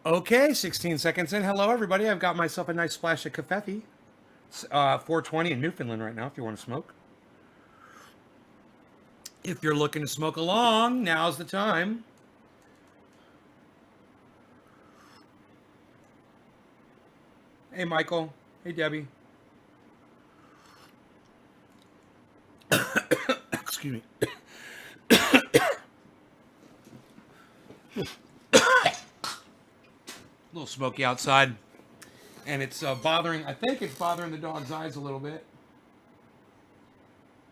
Okay, 16 seconds in. Hello, everybody. I've got myself a nice splash of Covfefe. 420 in Newfoundland right now if you want to smoke. If you're looking to smoke along, now's the time. Hey, Michael. Hey, Debbie. Excuse me. A little smoky outside. And it's I think it's bothering the dog's eyes a little bit.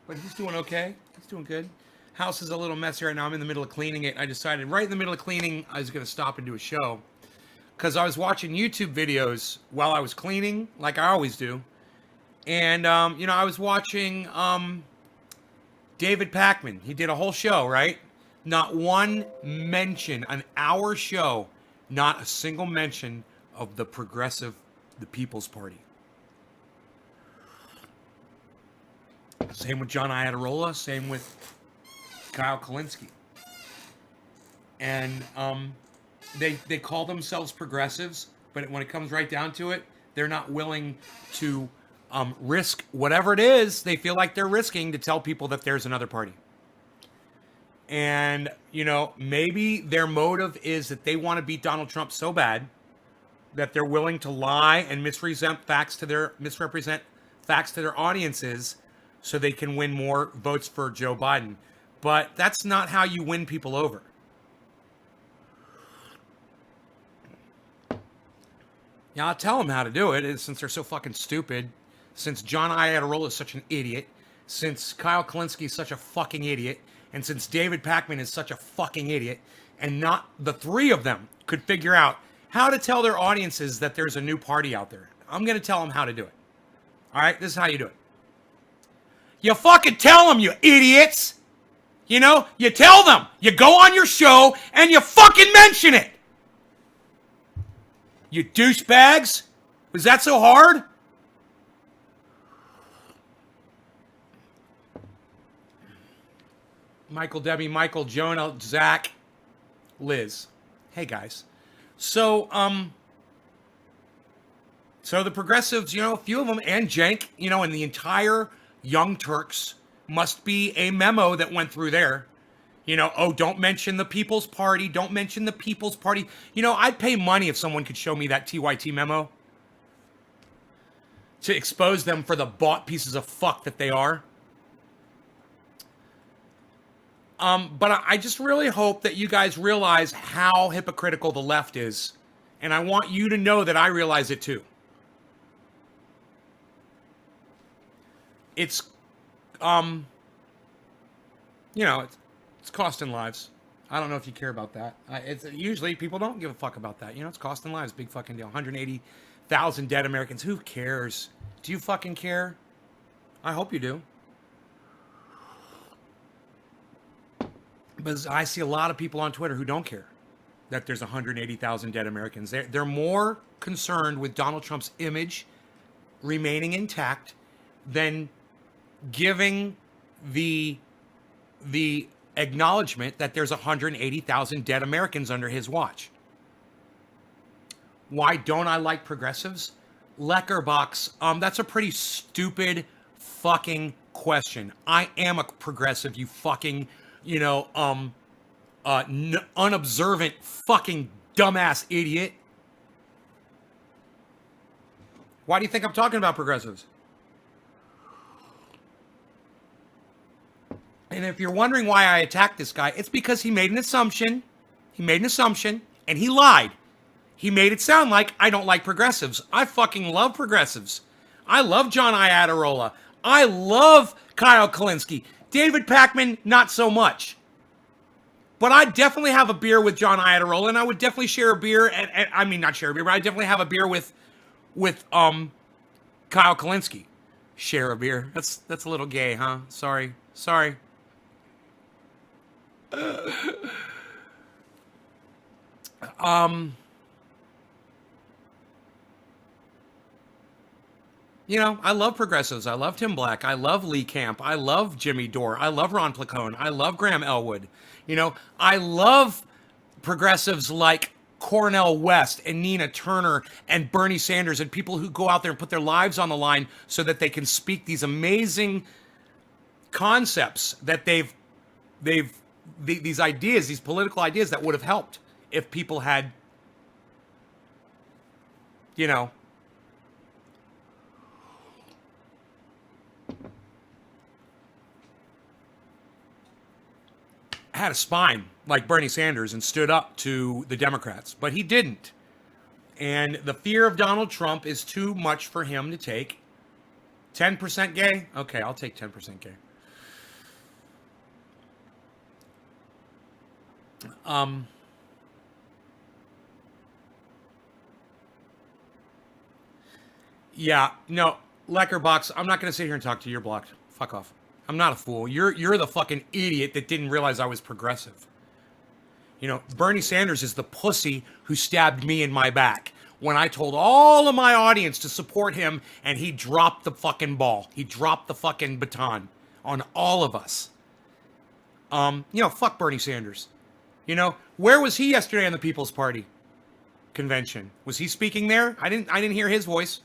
But he's doing okay. He's doing good. House is a little messy right now. I'm in the middle of cleaning it. I decided right in the middle of cleaning, I was going to stop and do a show. Because I was watching YouTube videos while I was cleaning, like I always do. And, I was watching David Pakman. He did a whole show, right? Not one mention, an hour show, not a single mention of the People's Party. Same with John Iadarola, same with Kyle Kalinske. And they call themselves progressives, but when it comes right down to it, they're not willing to risk whatever it is they feel like they're risking to tell people that there's another party. And, maybe their motive is that they want to beat Donald Trump so bad that they're willing to lie and misrepresent facts to their audiences so they can win more votes for Joe Biden. But that's not how you win people over. Yeah, I'll tell them how to do it, since they're so fucking stupid, since John Iadarola is such an idiot, since Kyle Kalinske is such a fucking idiot, and since David Pakman is such a fucking idiot, and not the three of them could figure out how to tell their audiences that there's a new party out there. I'm going to tell them how to do it. All right, this is how you do it. You fucking tell them, you idiots. You tell them. You go on your show and you fucking mention it. You douchebags. Was that so hard? Michael, Debbie, Michael, Jonah, Zach, Liz. Hey, guys. So the progressives, a few of them, and Cenk, and the entire Young Turks must be a memo that went through there. Don't mention the People's Party. Don't mention the People's Party. I'd pay money if someone could show me that TYT memo to expose them for the bought pieces of fuck that they are. But I just really hope that you guys realize how hypocritical the left is. And I want you to know that I realize it too. It's, it's costing lives. I don't know if you care about that. It's usually people don't give a fuck about that. It's costing lives. Big fucking deal. 180,000 dead Americans. Who cares? Do you fucking care? I hope you do. But I see a lot of people on Twitter who don't care that there's 180,000 dead Americans. They're more concerned with Donald Trump's image remaining intact than giving the acknowledgement that there's 180,000 dead Americans under his watch. Why don't I like progressives? Leckerbox, that's a pretty stupid fucking question. I am a progressive, you fucking, unobservant fucking dumbass idiot. Why do you think I'm talking about progressives? And if you're wondering why I attacked this guy, it's because he made an assumption. And he lied. He made it sound like I don't like progressives. I fucking love progressives. I love John Iadarola. I love Kyle Kalinske. David Pakman, not so much. But I'd definitely have a beer with John Iadarola, and I would definitely share a beer, not share a beer, but I'd definitely have a beer with Kyle Kalinske. Share a beer. That's a little gay, huh? Sorry. I love progressives. I love Tim Black. I love Lee Camp. I love Jimmy Dore. I love Ron Placone. I love Graham Elwood. I love progressives like Cornel West and Nina Turner and Bernie Sanders and people who go out there and put their lives on the line so that they can speak these amazing concepts that these ideas, these political ideas that would have helped if people had, you know, had a spine like Bernie Sanders and stood up to the Democrats, but he didn't. And the fear of Donald Trump is too much for him to take. 10% gay? Okay, I'll take 10% gay. Yeah, no, Leckerbox, I'm not going to sit here and talk to you. You're blocked. Fuck off. I'm not a fool. You're the fucking idiot that didn't realize I was progressive. You know, Bernie Sanders is the pussy who stabbed me in my back when I told all of my audience to support him, and he dropped the fucking ball. He dropped the fucking baton on all of us. You know, fuck Bernie Sanders. You know, where was he yesterday on the People's Party convention? Was he speaking there? I didn't hear his voice.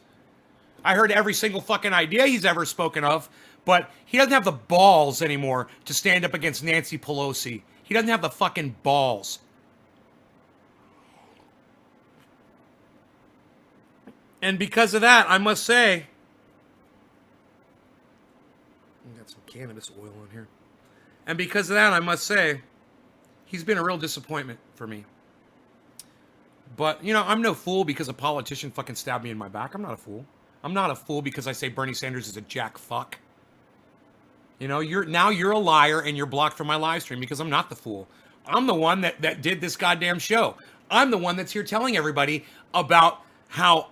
I heard every single fucking idea he's ever spoken of, but he doesn't have the balls anymore to stand up against Nancy Pelosi. He doesn't have the fucking balls. And because of that, I must say, I got some cannabis oil in here. And because of that, I must say, he's been a real disappointment for me. But, you know, I'm no fool because a politician fucking stabbed me in my back. I'm not a fool. I'm not a fool because I say Bernie Sanders is a jack fuck. You know, you're a liar and you're blocked from my live stream because I'm not the fool. I'm the one that did this goddamn show. I'm the one that's here telling everybody about how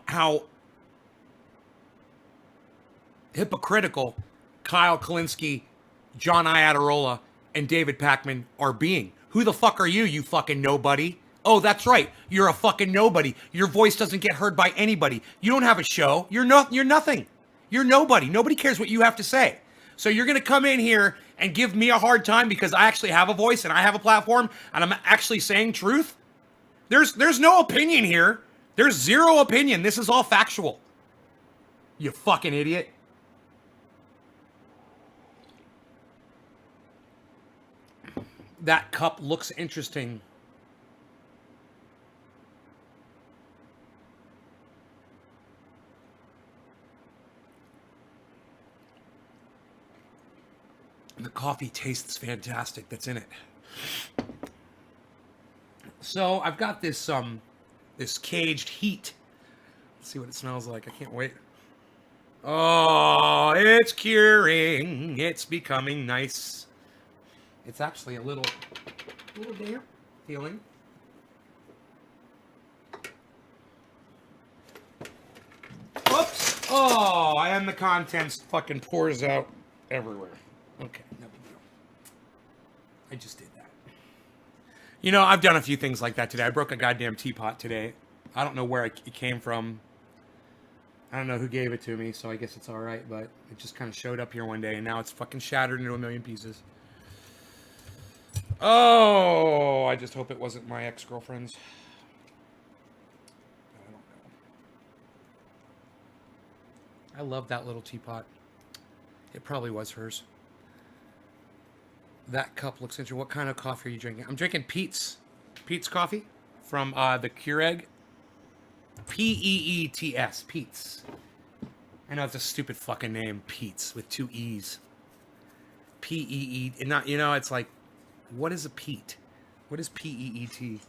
hypocritical Kyle Kalinske, John Iadarola, and David Pakman are being. Who the fuck are you, you fucking nobody? Oh, that's right. You're a fucking nobody. Your voice doesn't get heard by anybody. You don't have a show. You're nothing. You're nobody. Nobody cares what you have to say. So you're going to come in here and give me a hard time because I actually have a voice and I have a platform and I'm actually saying truth? There's no opinion here. There's zero opinion. This is all factual. You fucking idiot. That cup looks interesting. The coffee tastes fantastic that's in it. So I've got this this caged heat. Let's see what it smells like. I can't wait. Oh, it's curing. It's becoming nice. It's actually a little damp feeling. Oops. Oh, and the contents fucking pours out everywhere. Okay, no big deal. I just did that. You know, I've done a few things like that today. I broke a goddamn teapot today. I don't know where it came from. I don't know who gave it to me, so I guess it's all right, but it just kind of showed up here one day, and now it's fucking shattered into a million pieces. Oh, I just hope it wasn't my ex-girlfriend's. I don't know. I love that little teapot. It probably was hers. That cup looks interesting. What kind of coffee are you drinking? I'm drinking Peet's coffee from the Keurig. Peets. Peet's. I know it's a stupid fucking name, Peet's, with 2 E's. P-E-E. And not, you know, it's like, what is a Peet? What is P-E-E-T?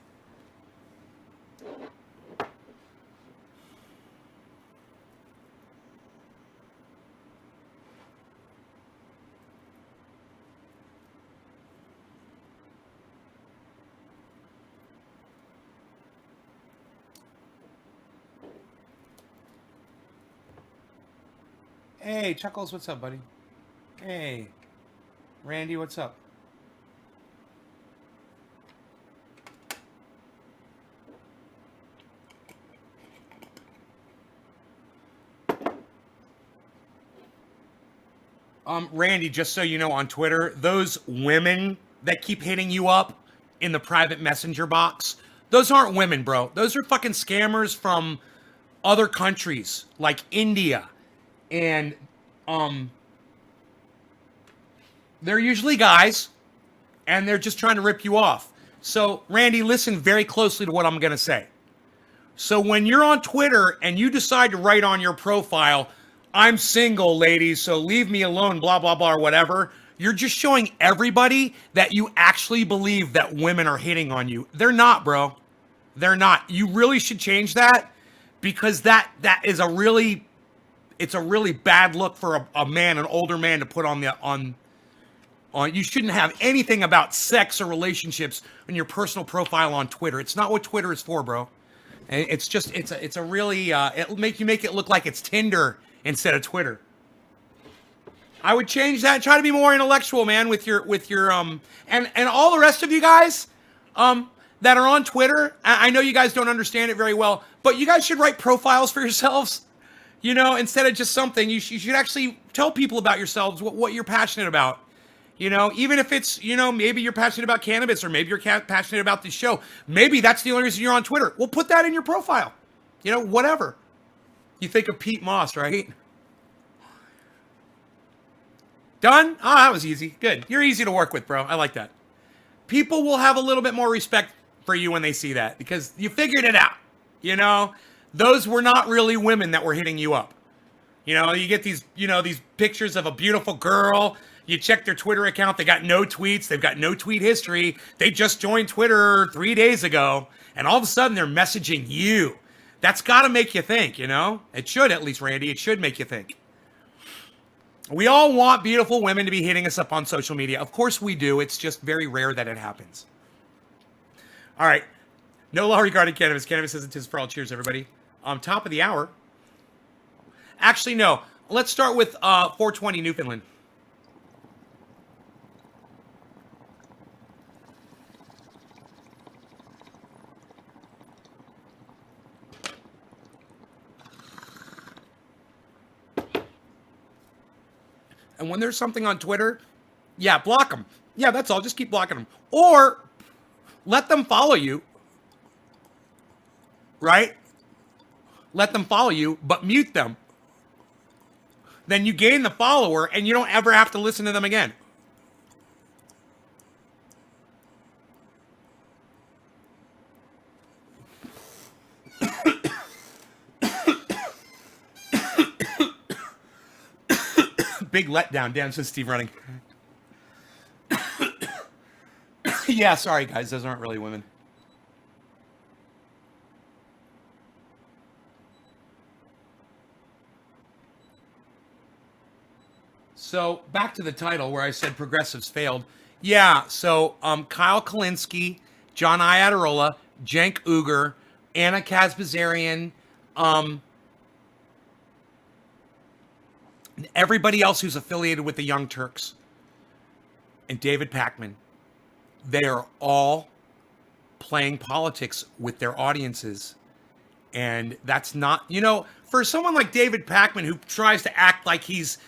Hey, Chuckles, what's up, buddy? Hey. Randy, what's up? Randy, just so you know, on Twitter, those women that keep hitting you up in the private messenger box, Those aren't women, bro. Those are fucking scammers from other countries like India. And they're usually guys, and they're just trying to rip you off. So, Randy, listen very closely to what I'm going to say. So when you're on Twitter and you decide to write on your profile, I'm single, ladies, so leave me alone, blah, blah, blah, or whatever, you're just showing everybody that you actually believe that women are hitting on you. They're not, bro. They're not. You really should change that, because that is it's a really bad look for a man, an older man, to put on you shouldn't have anything about sex or relationships in your personal profile on Twitter. It's not what Twitter is for, bro. It's just it's a really it'll make it look like it's Tinder instead of Twitter. I would change that and try to be more intellectual, man, with your and all the rest of you guys that are on Twitter. I know you guys don't understand it very well, but you guys should write profiles for yourselves. You know, instead of just something, you should actually tell people about yourselves, what you're passionate about. You know, even if it's, you know, maybe you're passionate about cannabis, or maybe you're passionate about this show. Maybe that's the only reason you're on Twitter. Well, put that in your profile. You know, whatever. You think of Pete Moss, right? Done? Oh, that was easy. Good. You're easy to work with, bro. I like that. People will have a little bit more respect for you when they see that, because you figured it out. You know, those were not really women that were hitting you up. You know, you get these, you know, these pictures of a beautiful girl. You check their Twitter account. They got no tweets. They've got no tweet history. They just joined Twitter 3 days ago. And all of a sudden, they're messaging you. That's got to make you think, you know? It should, at least, Randy. It should make you think. We all want beautiful women to be hitting us up on social media. Of course we do. It's just very rare that it happens. All right. No law regarding cannabis. Cannabis isn't his for all. Cheers, everybody. Top of the hour. Actually, no. Let's start with 420 Newfoundland. And when there's something on Twitter, yeah, block them. Yeah, that's all. Just keep blocking them. Or let them follow you, right? Let them follow you, but mute them. Then you gain the follower, and you don't ever have to listen to them again. Big letdown. Damn, says Steve Running. Yeah, sorry, guys. Those aren't really women. So, back to the title where I said progressives failed. Yeah, so Kyle Kalinske, John Iadarola, Cenk Uygur, Anna Kazbazarian, everybody else who's affiliated with the Young Turks, and David Pakman, they are all playing politics with their audiences. And that's not, you know, for someone like David Pakman, who tries to act like he's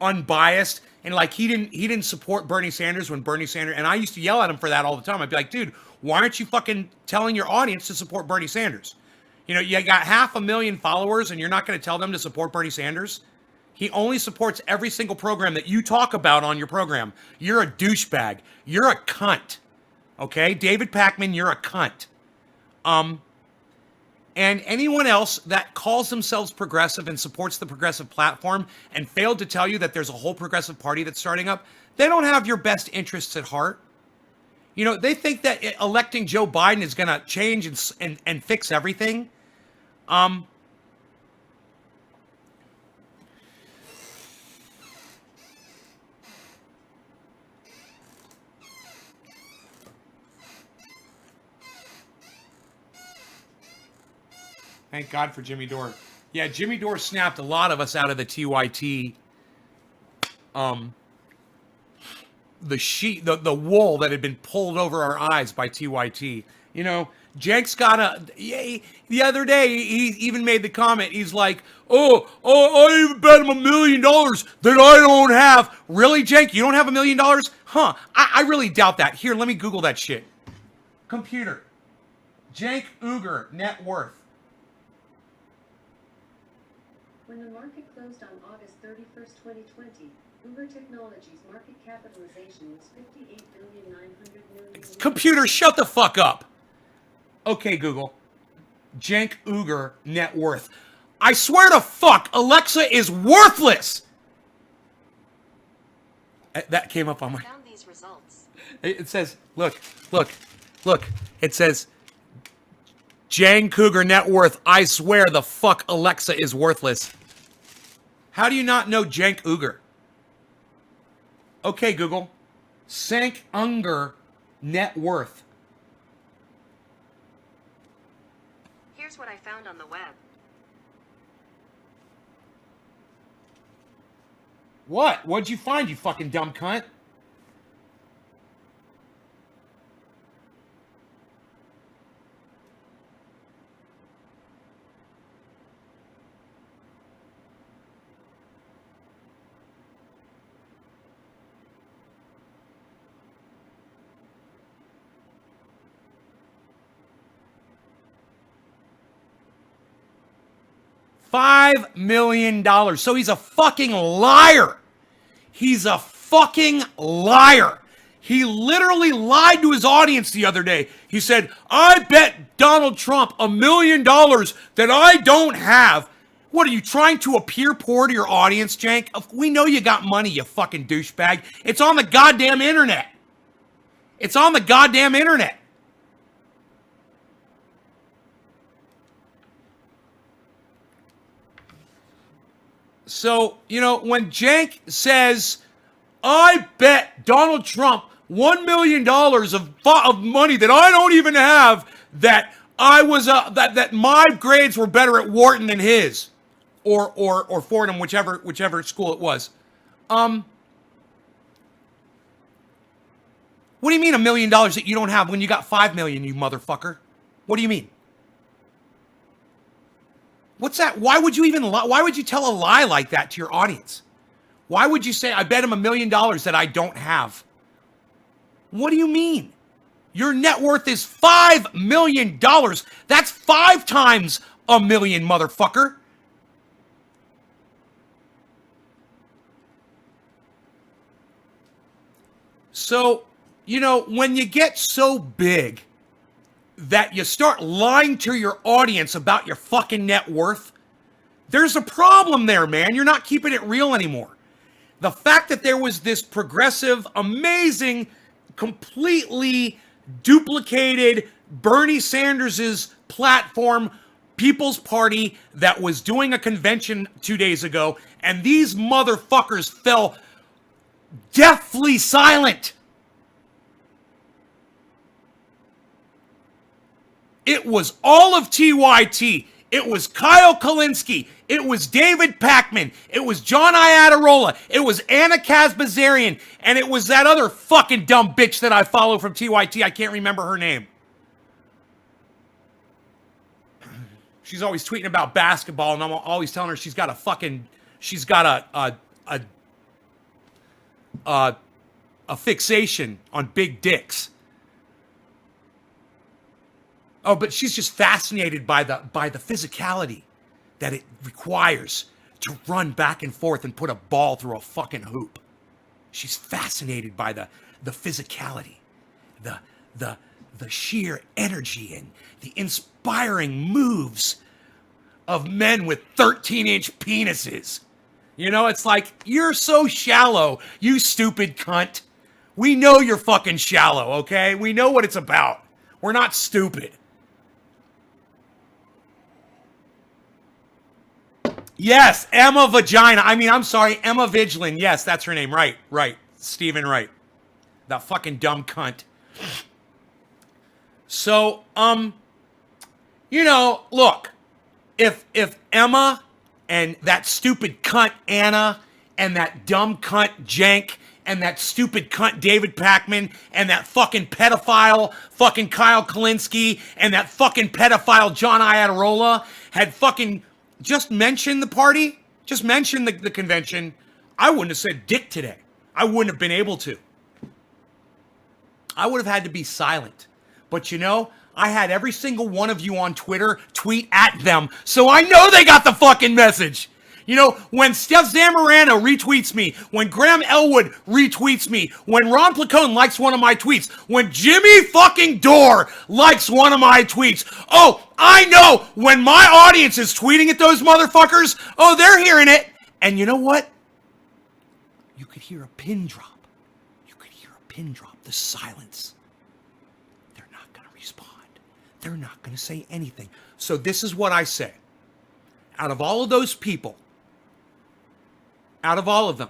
unbiased, and like he didn't support Bernie Sanders when Bernie Sanders, and I used to yell at him for that all the time. I'd be like, dude, why aren't you fucking telling your audience to support Bernie Sanders? You know, you got 500,000 followers, and you're not going to tell them to support Bernie Sanders? He only supports every single program that you talk about on your program. You're a douchebag. You're a cunt. Okay? David Pakman, you're a cunt. And anyone else that calls themselves progressive and supports the progressive platform and failed to tell you that there's a whole progressive party that's starting up, they don't have your best interests at heart. You know, they think that electing Joe Biden is going to change and fix everything. Thank God for Jimmy Dore. Yeah, Jimmy Dore snapped a lot of us out of the TYT. The wool that had been pulled over our eyes by TYT. You know, Cenk's got the other day, he even made the comment. He's like, I even bet him $1 million that I don't have. Really, Cenk? You don't have $1 million? Huh. I really doubt that. Here, let me Google that shit. Computer. Cenk Uygur, net worth. When the market closed on August 31st, 2020, Uber Technologies' market capitalization was $58,900,000,000. Computer, shut the fuck up. Okay, Google. Cenk Uygur, net worth. I swear to fuck, Alexa is worthless. That came up on my... Found these results. It says, look. It says, Cenk Uygur net worth. I swear the fuck Alexa is worthless. How do you not know Cenk Uygur? Okay, Google. Cenk Uygur net worth. Here's what I found on the web. What? What'd you find, you fucking dumb cunt? $5 million. So he's a fucking liar. He's a fucking liar. He literally lied to his audience the other day. He said, I bet Donald Trump $1 million that I don't have. What, are you trying to appear poor to your audience, Cenk? We know you got money, you fucking douchebag. It's on the goddamn internet. It's on the goddamn internet. So, you know, when Cenk says, I bet Donald Trump $1 million of money that I don't even have, that I was that my grades were better at Wharton than his, or Fordham, whichever school it was. What do you mean $1 million that you don't have when you got 5 million, you motherfucker? What do you mean? What's that? Why would you even lie? Why would you tell a lie like that to your audience? Why would you say, I bet him $1 million that I don't have? What do you mean? Your net worth is $5 million. That's 5 times $1 million, motherfucker. So, you know, when you get so big that you start lying to your audience about your fucking net worth, there's a problem there, man. You're not keeping it real anymore. The fact that there was this progressive, amazing, completely duplicated Bernie Sanders's platform, People's Party, that was doing a convention 2 days ago, and these motherfuckers fell deathly silent. It was all of TYT. It was Kyle Kalinske. It was David Pakman. It was John Iadarola. It was Anna Kazbazarian. And it was that other fucking dumb bitch that I follow from TYT. I can't remember her name. She's always tweeting about basketball, and I'm always telling her she's got a fixation on big dicks. Oh, but she's just fascinated by the physicality that it requires to run back and forth and put a ball through a fucking hoop. She's fascinated by the physicality, the sheer energy and the inspiring moves of men with 13-inch penises. You know, it's like, you're so shallow, you stupid cunt. We know you're fucking shallow, okay? We know what it's about. We're not stupid. Yes, Emma Vagina. I'm sorry, Emma Vigilant. Yes, that's her name. Right. Stephen Wright. That fucking dumb cunt. So, you know, look, if Emma and that stupid cunt Anna and that dumb cunt Cenk and that stupid cunt David Pakman and that fucking pedophile fucking Kyle Kalinske and that fucking pedophile John Iadarola had fucking just mentioned the party, just mentioned the convention, I wouldn't have said dick today. I wouldn't have been able to. I would have had to be silent. But you know, I had every single one of you on Twitter tweet at them, so I know they got the fucking message. You know, when Steph Zamorano retweets me, when Graham Elwood retweets me, when Ron Placone likes one of my tweets, when Jimmy fucking Dore likes one of my tweets, oh, I know when my audience is tweeting at those motherfuckers, oh, they're hearing it. And you know what? You could hear a pin drop. You could hear a pin drop, the silence. They're not going to respond. They're not going to say anything. So this is what I say. Out of all of those people, out of all of them,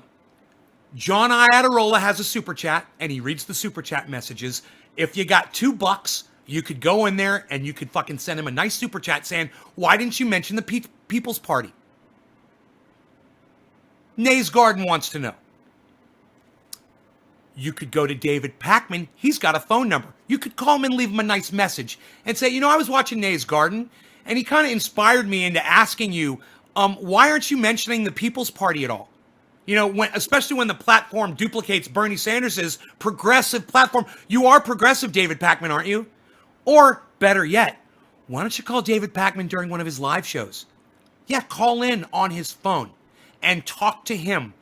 John Iadarola has a super chat, and he reads the super chat messages. If you got $2, you could go in there and you could fucking send him a nice super chat saying, why didn't you mention the People's Party? Nays Garden wants to know. You could go to David Pakman. He's got a phone number. You could call him and leave him a nice message and say, you know, I was watching Nays Garden, and he kind of inspired me into asking you, why aren't you mentioning the People's Party at all? You know, especially when the platform duplicates Bernie Sanders' progressive platform. You are progressive, David Pakman, aren't you? Or, better yet, why don't you call David Pakman during one of his live shows? Yeah, call in on his phone and talk to him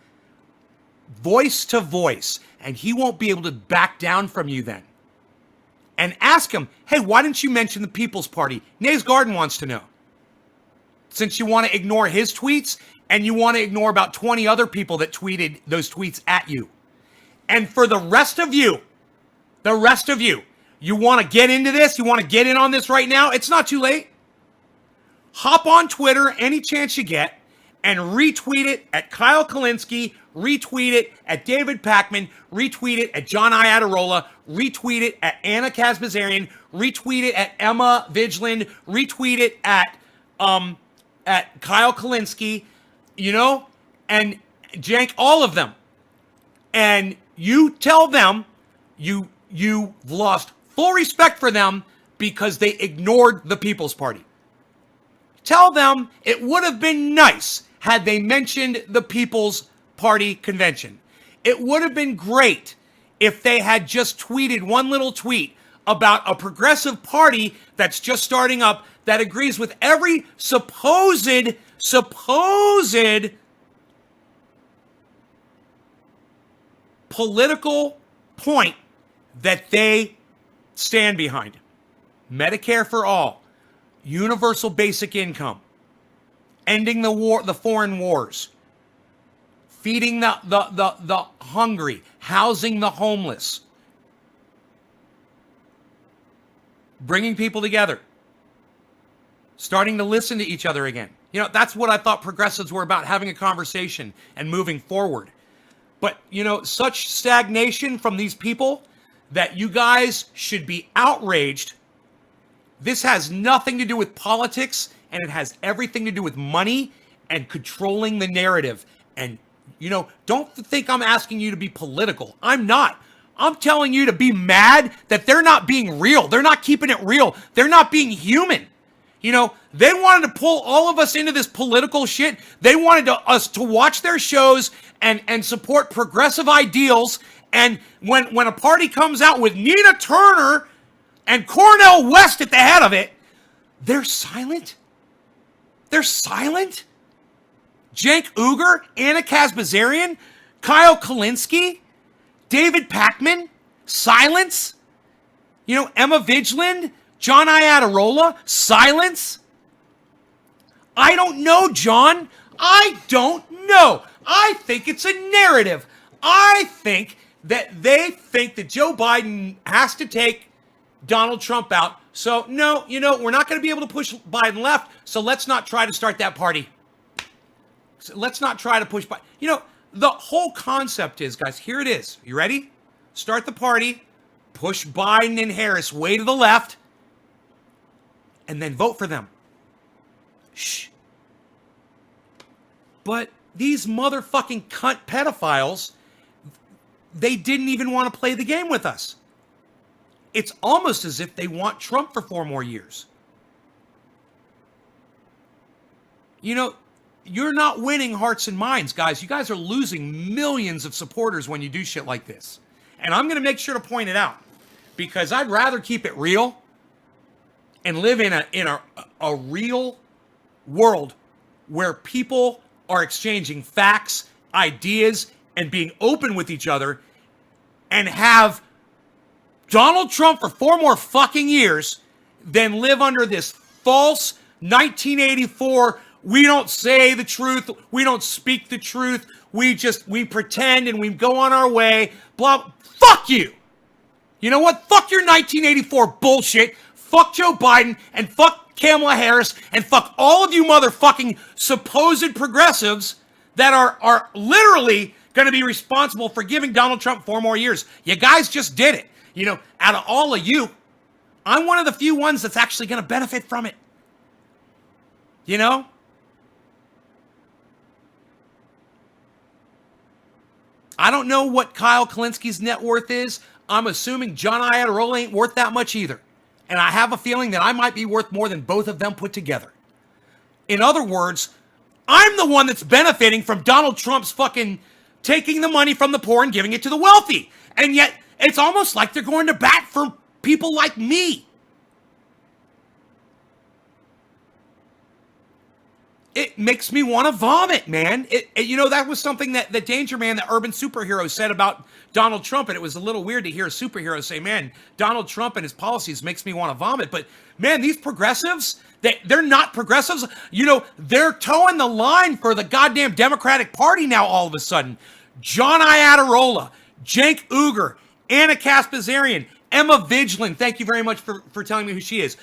voice to voice, and he won't be able to back down from you then. And ask him, hey, why didn't you mention the People's Party? Nays Garden wants to know. Since you want to ignore his tweets, and you want to ignore about 20 other people that tweeted those tweets at you. And for the rest of you, you want to get into this, you want to get in on this right now, it's not too late. Hop on Twitter any chance you get and retweet it at Kyle Kalinske, retweet it at David Pakman, retweet it at John Iadarola, retweet it at Anna Kazbazarian, retweet it at Emma Vigeland, retweet it at Kyle Kalinske, you know, and jank all of them. And you tell them you've lost full respect for them because they ignored the People's Party. Tell them it would have been nice had they mentioned the People's Party convention. It would have been great if they had just tweeted one little tweet about a progressive party that's just starting up that agrees with every supposed political point that they stand behind. Medicare for all, universal basic income, ending the foreign wars, feeding the hungry, housing the homeless, bringing people together, starting to listen to each other again. You know, that's what I thought progressives were about, having a conversation and moving forward. But, you know, such stagnation from these people that you guys should be outraged. This has nothing to do with politics, and it has everything to do with money and controlling the narrative. And, you know, don't think I'm asking you to be political. I'm not. I'm telling you to be mad that they're not being real. They're not keeping it real. They're not being human. You know, they wanted to pull all of us into this political shit. They wanted us to watch their shows and support progressive ideals. And when a party comes out with Nina Turner and Cornel West at the head of it, they're silent. They're silent. Cenk Uygur, Anna Kazbazarian, Kyle Kalinske, David Pakman, silence. You know, Emma Vigeland, John Iadarola, silence. I don't know, John. I don't know. I think it's a narrative. I think that they think that Joe Biden has to take Donald Trump out. So, no, you know, we're not going to be able to push Biden left, so let's not try to start that party. So let's not try to push Biden. You know, the whole concept is, guys, here it is. You ready? Start the party, push Biden and Harris way to the left, and then vote for them. Shh. But these motherfucking cunt pedophiles, they didn't even want to play the game with us. It's almost as if they want Trump for 4 more years. You know, you're not winning hearts and minds, guys. You guys are losing millions of supporters when you do shit like this. And I'm going to make sure to point it out. because I'd rather keep it real and live in a real world where people are exchanging facts, ideas, and being open with each other, and have Donald Trump for 4 more fucking years than live under this false 1984, we don't say the truth, we don't speak the truth, we pretend and we go on our way, blah, fuck you. You know what? Fuck your 1984 bullshit. Fuck Joe Biden and fuck Kamala Harris and fuck all of you motherfucking supposed progressives that are literally going to be responsible for giving Donald Trump 4 more years. You guys just did it. You know, out of all of you, I'm one of the few ones that's actually going to benefit from it. You know? I don't know what Kyle Kalinski's net worth is. I'm assuming John Iadarola ain't worth that much either. And I have a feeling that I might be worth more than both of them put together. In other words, I'm the one that's benefiting from Donald Trump's fucking taking the money from the poor and giving it to the wealthy. And yet, it's almost like they're going to bat for people like me. It makes me want to vomit, man. You know, that was something that the Danger Man, the urban superhero, said about Donald Trump, and it was a little weird to hear a superhero say, man, Donald Trump and his policies makes me want to vomit. But, man, these progressives, they're not progressives. You know, they're towing the line for the goddamn Democratic Party now all of a sudden. John Iadarola, Cenk Uygur, Anna Kaspazarian, Emma Vigilant, thank you very much for telling me who she is.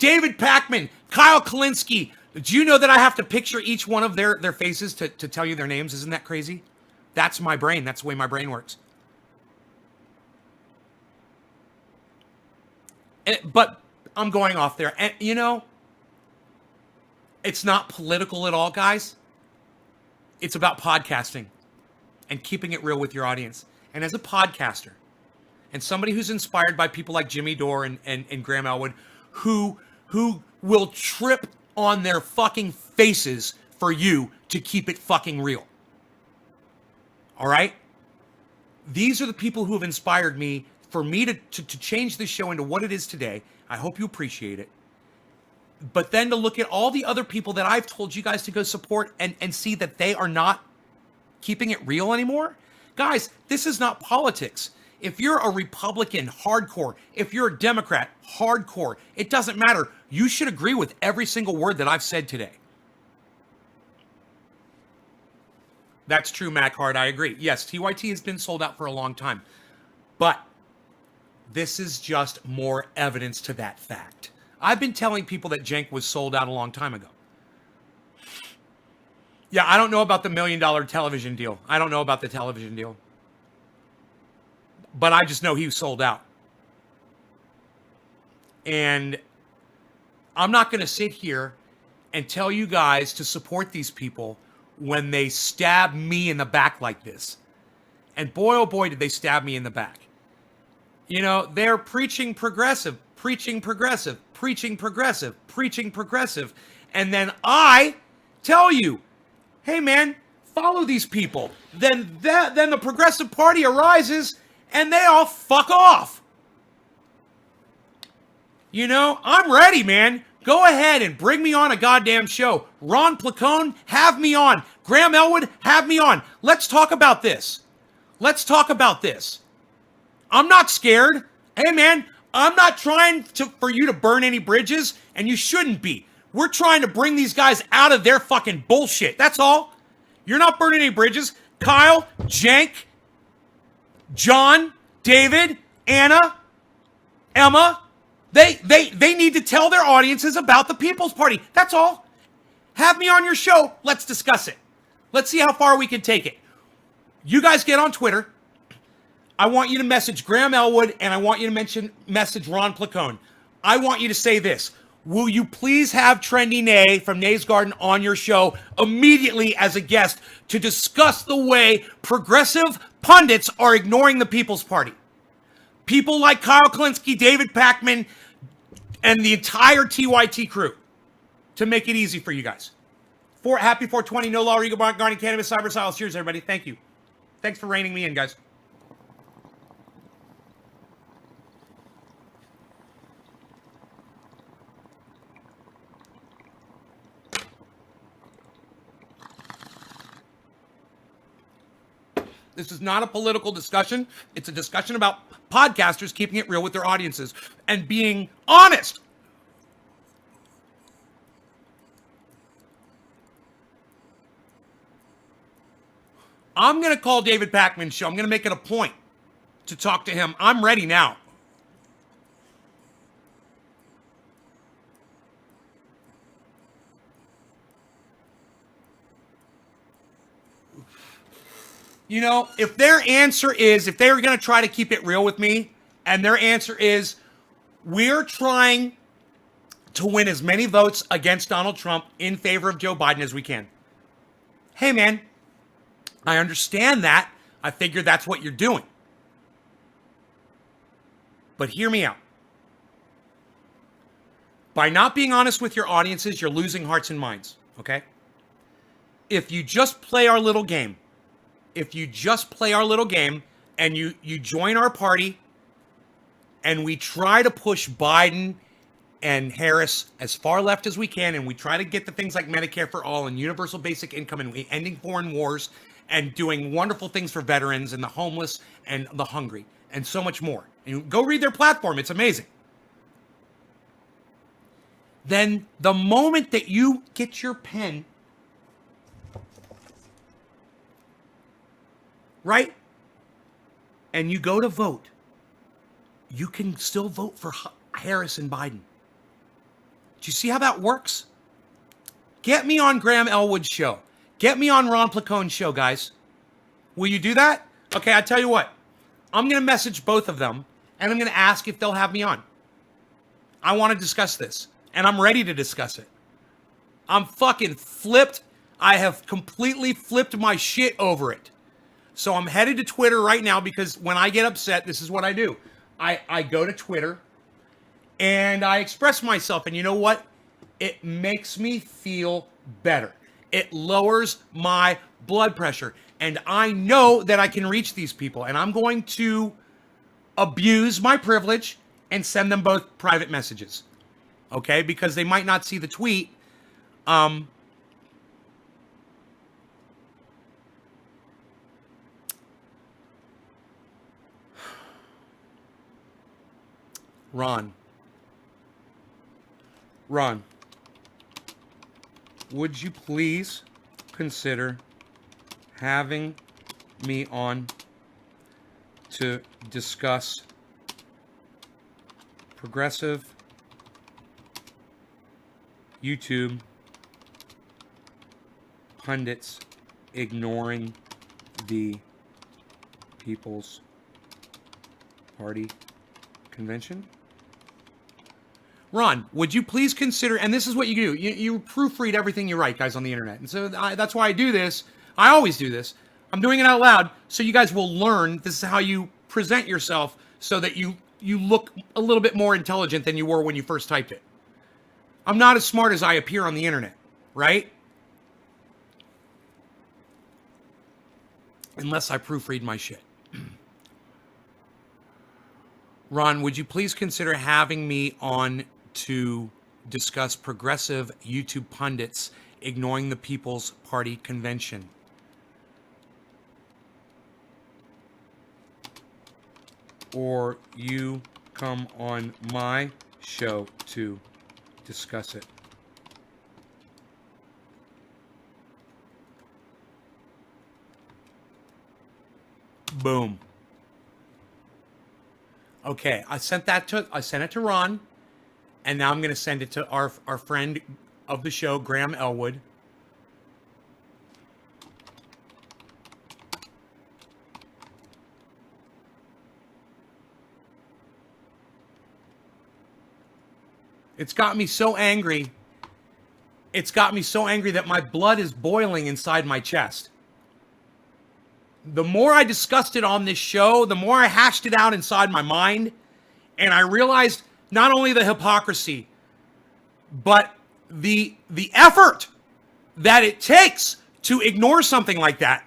David Pakman, Kyle Kalinski. Do you know that I have to picture each one of their faces to tell you their names? Isn't that crazy? That's my brain. That's the way my brain works. But I'm going off there. And, you know, it's not political at all, guys. It's about podcasting and keeping it real with your audience. And as a podcaster and somebody who's inspired by people like Jimmy Dore and Graham Elwood, who will trip on their fucking faces for you to keep it fucking real. All right? These are the people who have inspired me for me to change this show into what it is today. I hope you appreciate it. But then to look at all the other people that I've told you guys to go support and see that they are not keeping it real anymore. Guys, this is not politics. If you're a Republican, hardcore. If you're a Democrat, hardcore. It doesn't matter. You should agree with every single word that I've said today. That's true, Mac Hart. I agree. Yes, TYT has been sold out for a long time. But this is just more evidence to that fact. I've been telling people that Cenk was sold out a long time ago. Yeah, I don't know about the $1 million television deal. I don't know about the television deal. But I just know he was sold out. And I'm not going to sit here and tell you guys to support these people when they stab me in the back like this. And boy, oh boy, did they stab me in the back. You know, they're preaching progressive, preaching progressive, preaching progressive, preaching progressive. And then I tell you, hey man, follow these people. Then the Progressive Party arises and they all fuck off. You know, I'm ready, man. Go ahead and bring me on a goddamn show. Ron Placone, have me on. Graham Elwood, have me on. Let's talk about this. Let's talk about this. I'm not scared. Hey, man, I'm not trying for you to burn any bridges, and you shouldn't be. We're trying to bring these guys out of their fucking bullshit. That's all. You're not burning any bridges. Kyle, Cenk, John, David, Anna, Emma, they need to tell their audiences about the People's Party. That's all. Have me on your show. Let's discuss it. Let's see how far we can take it. You guys get on Twitter. I want you to message Graham Elwood, and I want you to message Ron Placone. I want you to say this. Will you please have Trendy Nay from Nay's Garden on your show immediately as a guest to discuss the way progressive pundits are ignoring the People's Party? People like Kyle Kalinski, David Pakman, and the entire TYT crew to make it easy for you guys. Happy 420, no law, Regal, Garden, Cannabis, Cyber Silas. Cheers, everybody. Thank you. Thanks for reining me in, guys. This is not a political discussion. It's a discussion about podcasters keeping it real with their audiences and being honest. I'm going to call David Pakman's show. I'm going to make it a point to talk to him. I'm ready now. You know, if their answer is, if they're going to try to keep it real with me, and their answer is, we're trying to win as many votes against Donald Trump in favor of Joe Biden as we can. Hey, man, I understand that. I figure that's what you're doing. But hear me out. By not being honest with your audiences, you're losing hearts and minds, okay? If you just play our little game, and you join our party and we try to push Biden and Harris as far left as we can, and we try to get the things like Medicare for all and universal basic income and ending foreign wars and doing wonderful things for veterans and the homeless and the hungry and so much more. And go read their platform. It's amazing. Then the moment that you get your pen, right, and you go to vote, you can still vote for Harris and Biden. Do you see how that works? Get me on Graham Elwood's show. Get me on Ron Placone's show, guys. Will you do that? Okay, I tell you what. I'm going to message both of them, and I'm going to ask if they'll have me on. I want to discuss this, and I'm ready to discuss it. I'm fucking flipped. I have completely flipped my shit over it. So I'm headed to Twitter right now because when I get upset, this is what I do. I go to Twitter, and I express myself, and you know what? It makes me feel better. It lowers my blood pressure, and I know that I can reach these people, and I'm going to abuse my privilege and send them both private messages, okay? Because they might not see the tweet. Ron, would you please consider having me on to discuss progressive YouTube pundits ignoring the People's Party convention? Ron, would you please consider, and this is what you do, you proofread everything you write, guys, on the internet. And so that's why I do this. I always do this. I'm doing it out loud so you guys will learn this is how you present yourself so that you look a little bit more intelligent than you were when you first typed it. I'm not as smart as I appear on the internet, right? Unless I proofread my shit. Ron, would you please consider having me on to discuss progressive YouTube pundits ignoring the People's Party convention? Or you come on my show to discuss it? Boom. Okay, I sent it to Ron, and now I'm going to send it to our friend of the show, Graham Elwood. It's got me so angry. It's got me so angry that my blood is boiling inside my chest. The more I discussed it on this show, the more I hashed it out inside my mind, and I realized not only the hypocrisy, but the effort that it takes to ignore something like that.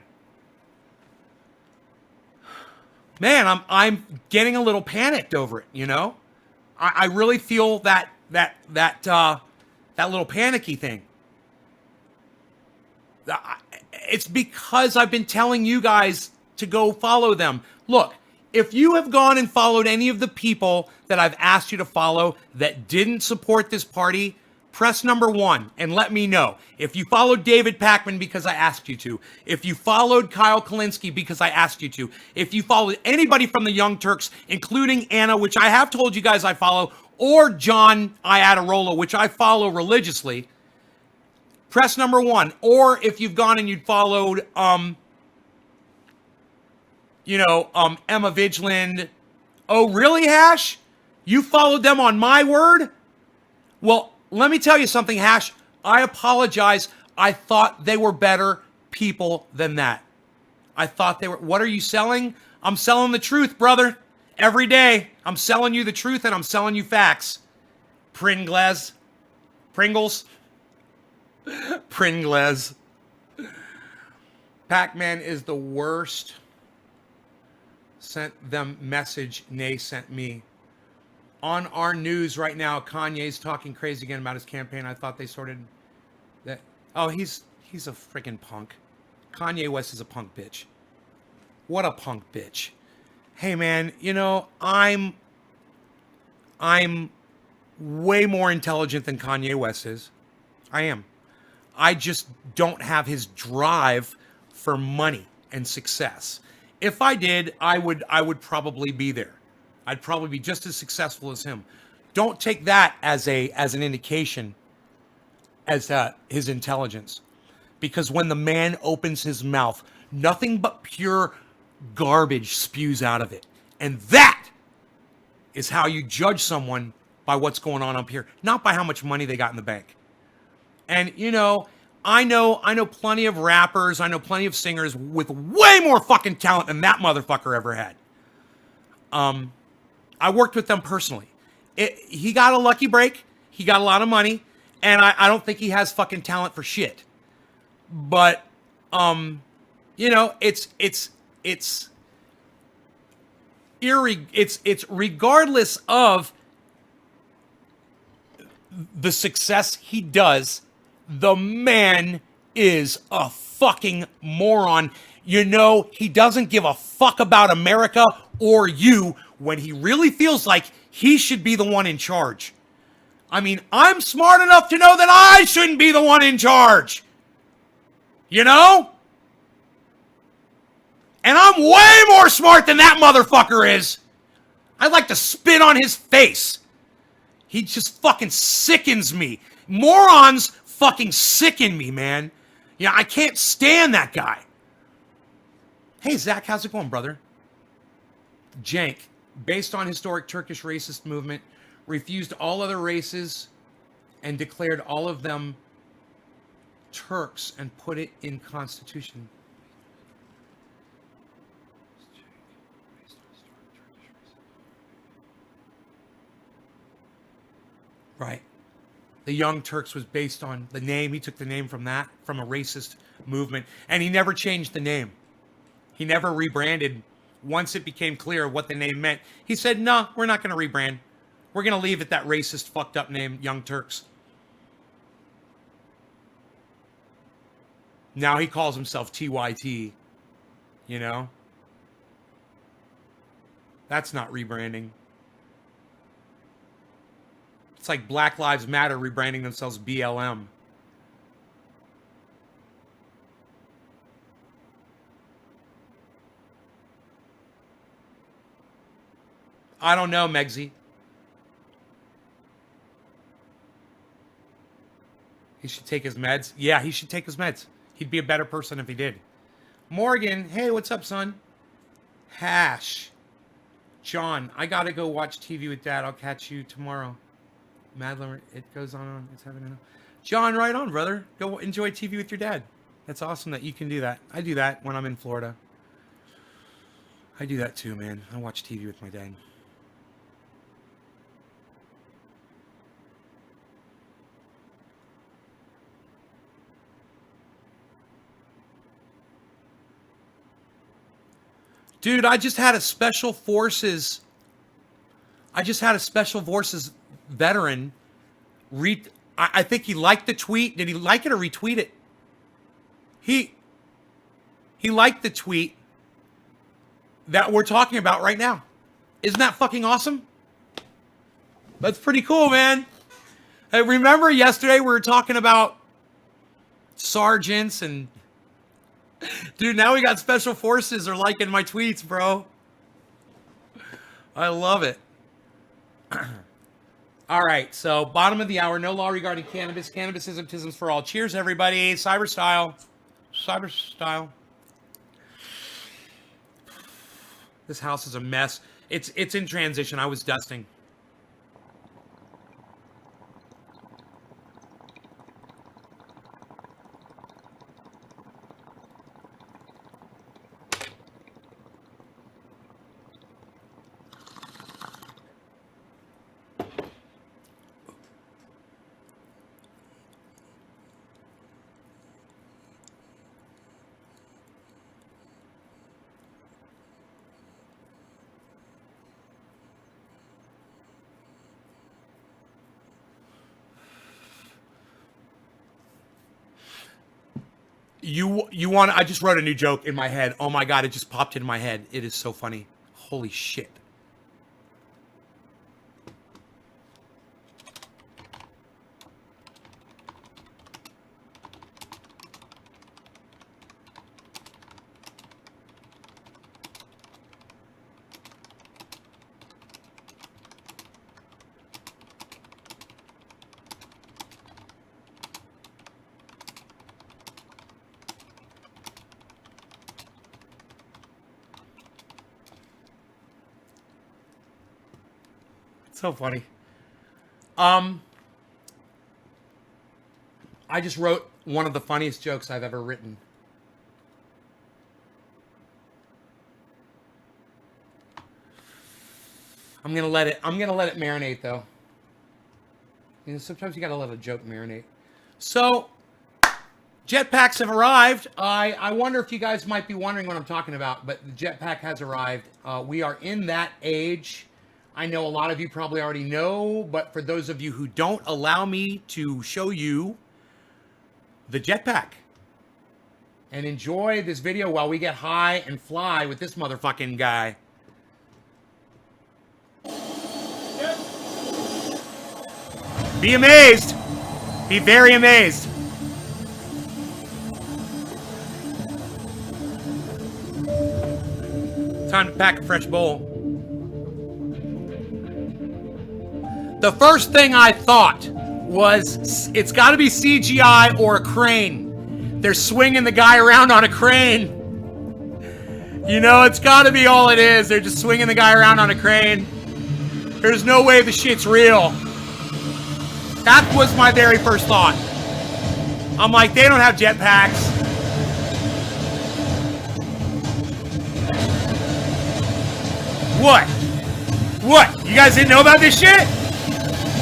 Man, I'm getting a little panicked over it, you know? I really feel that little panicky thing. It's because I've been telling you guys to go follow them. Look, if you have gone and followed any of the people that I've asked you to follow that didn't support this party, press number 1 and let me know. If you followed David Pakman because I asked you to, if you followed Kyle Kalinske because I asked you to, if you followed anybody from the Young Turks, including Anna, which I have told you guys I follow, or John Iadarola, which I follow religiously, press number 1. Or if you've gone and you'd followed, Emma Vigeland. Oh, really, Hash? You followed them on my word? Well, let me tell you something, Hash. I apologize. I thought they were better people than that. I thought they were. What are you selling? I'm selling the truth, brother. Every day, I'm selling you the truth and I'm selling you facts. Pringles. Pringles. Pac-Man is the worst. Sent them message. Nay sent me. On our news right now, Kanye's talking crazy again about his campaign. I thought they sorted that. Oh, he's a freaking punk. Kanye West is a punk bitch. What a punk bitch. Hey man, I'm way more intelligent than Kanye West is. I am. I just don't have his drive for money and success. If I did, I would probably be there. I'd probably be just as successful as him. Don't take that as an indication as his intelligence. Because when the man opens his mouth, nothing but pure garbage spews out of it. And that is how you judge someone, by what's going on up here, not by how much money they got in the bank. And I know plenty of rappers, I know plenty of singers with way more fucking talent than that motherfucker ever had. I worked with them personally. He got a lucky break. He got a lot of money, and I don't think he has fucking talent for shit. But it's regardless of the success he does, the man is a fucking moron. He doesn't give a fuck about America or you when he really feels like he should be the one in charge. I mean, I'm smart enough to know that I shouldn't be the one in charge. And I'm way more smart than that motherfucker is. I'd like to spit on his face. He just fucking sickens me. Morons fucking sicken me, man. I can't stand that guy. Hey, Zach, how's it going, brother? Jank, based on historic Turkish racist movement, refused all other races and declared all of them Turks and put it in constitution. Right. The Young Turks was based on the name. He took the name from a racist movement, and he never changed the name. He never rebranded. Once it became clear what the name meant, he said, no, we're not going to rebrand. We're going to leave it that racist, fucked up name, Young Turks. Now he calls himself TYT, That's not rebranding. It's like Black Lives Matter rebranding themselves BLM. I don't know, Megsy. He should take his meds. Yeah, he should take his meds. He'd be a better person if he did. Morgan, hey, what's up, son? Hash. John, I gotta go watch TV with Dad. I'll catch you tomorrow. Madeline, it goes on. It's happening. John, right on, brother. Go enjoy TV with your dad. That's awesome that you can do that. I do that when I'm in Florida. I do that too, man. I watch TV with my dad. Dude, I just had a special forces veteran I think he liked the tweet. Did he like it or retweet it? He liked the tweet, that we're talking about right now. Isn't that fucking awesome? That's pretty cool, man. Hey, remember yesterday we were talking about sergeants and... Dude, now we got special forces are liking my tweets, bro. I love it. All right, so bottom of the hour, no law regarding cannabis. Cannabis isms for all. Cheers, everybody. Cyber style. Cyber style. This house is a mess. It's in transition. I was dusting. You want? I just wrote a new joke in my head. Oh my god! It just popped in my head. It is so funny. Holy shit! So funny. I just wrote one of the funniest jokes I've ever written. I'm gonna let it marinate though. You know, sometimes you gotta let a joke marinate. So, jetpacks have arrived. I wonder if you guys might be wondering what I'm talking about, but the jetpack has arrived. We are in that age. I know a lot of you probably already know, but for those of you who don't, allow me to show you the jetpack. And enjoy this video while we get high and fly with this motherfucking guy. Be amazed. Be very amazed. Time to pack a fresh bowl. The first thing I thought was it's got to be CGI or a crane. They're swinging the guy around on a crane. You know, it's got to be all it is. They're just swinging the guy around on a crane. There's no way the shit's real. That was my very first thought. I'm like, they don't have jetpacks. What? What? You guys didn't know about this shit?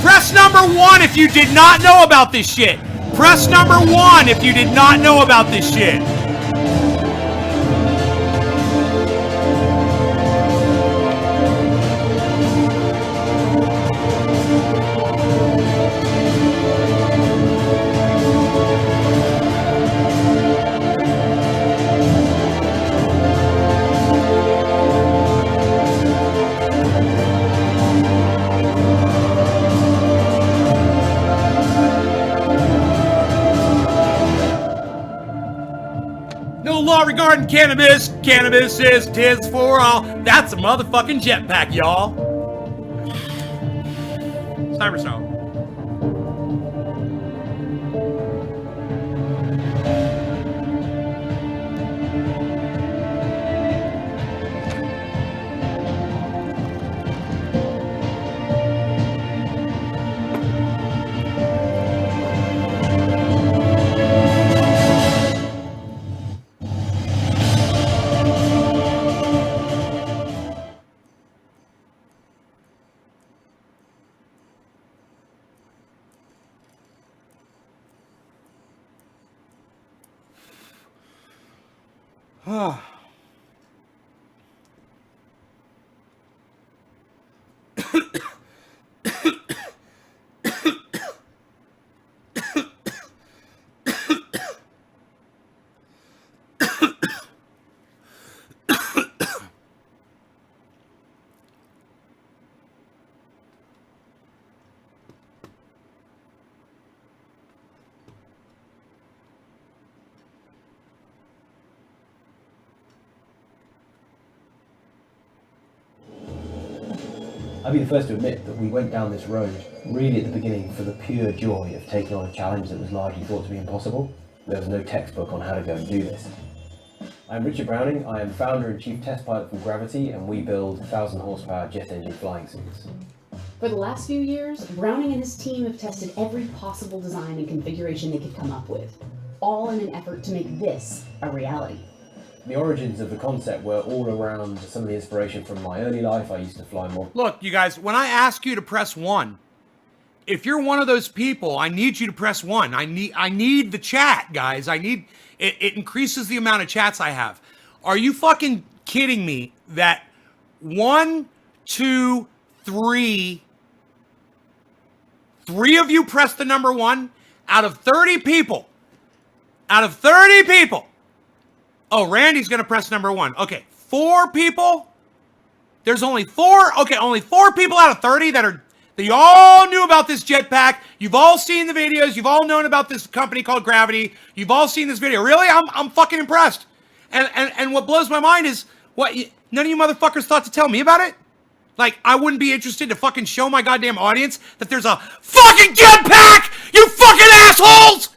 Press number 1 if you did not know about this shit. Press number 1 if you did not know about this shit. Law regarding cannabis. Cannabis is tis for all. That's a motherfucking jetpack, y'all. Cyberstyle. I'd be the first to admit that we went down this road really at the beginning for the pure joy of taking on a challenge that was largely thought to be impossible. There was no textbook on how to go and do this. I'm Richard Browning, I am founder and chief test pilot from Gravity, and we build 1,000 horsepower jet engine flying suits. For the last few years, Browning and his team have tested every possible design and configuration they could come up with, all in an effort to make this a reality. The origins of the concept were all around some of the inspiration from my early life. I used to fly more. Look, you guys, when I ask you to press 1, if you're one of those people, I need you to press 1. I need the chat, guys. I need it increases the amount of chats I have. Are you fucking kidding me that 1, 2, 3 of you pressed the number 1 out of 30 people? Out of 30 people. Oh, Randy's going to press number 1. Okay, 4 people? There's only 4? Okay, only 4 people out of 30 that you all knew about this jetpack. You've all seen the videos. You've all known about this company called Gravity. You've all seen this video. Really? I'm fucking impressed. And what blows my mind is none of you motherfuckers thought to tell me about it? Like, I wouldn't be interested to fucking show my goddamn audience that there's a fucking jetpack, you fucking assholes!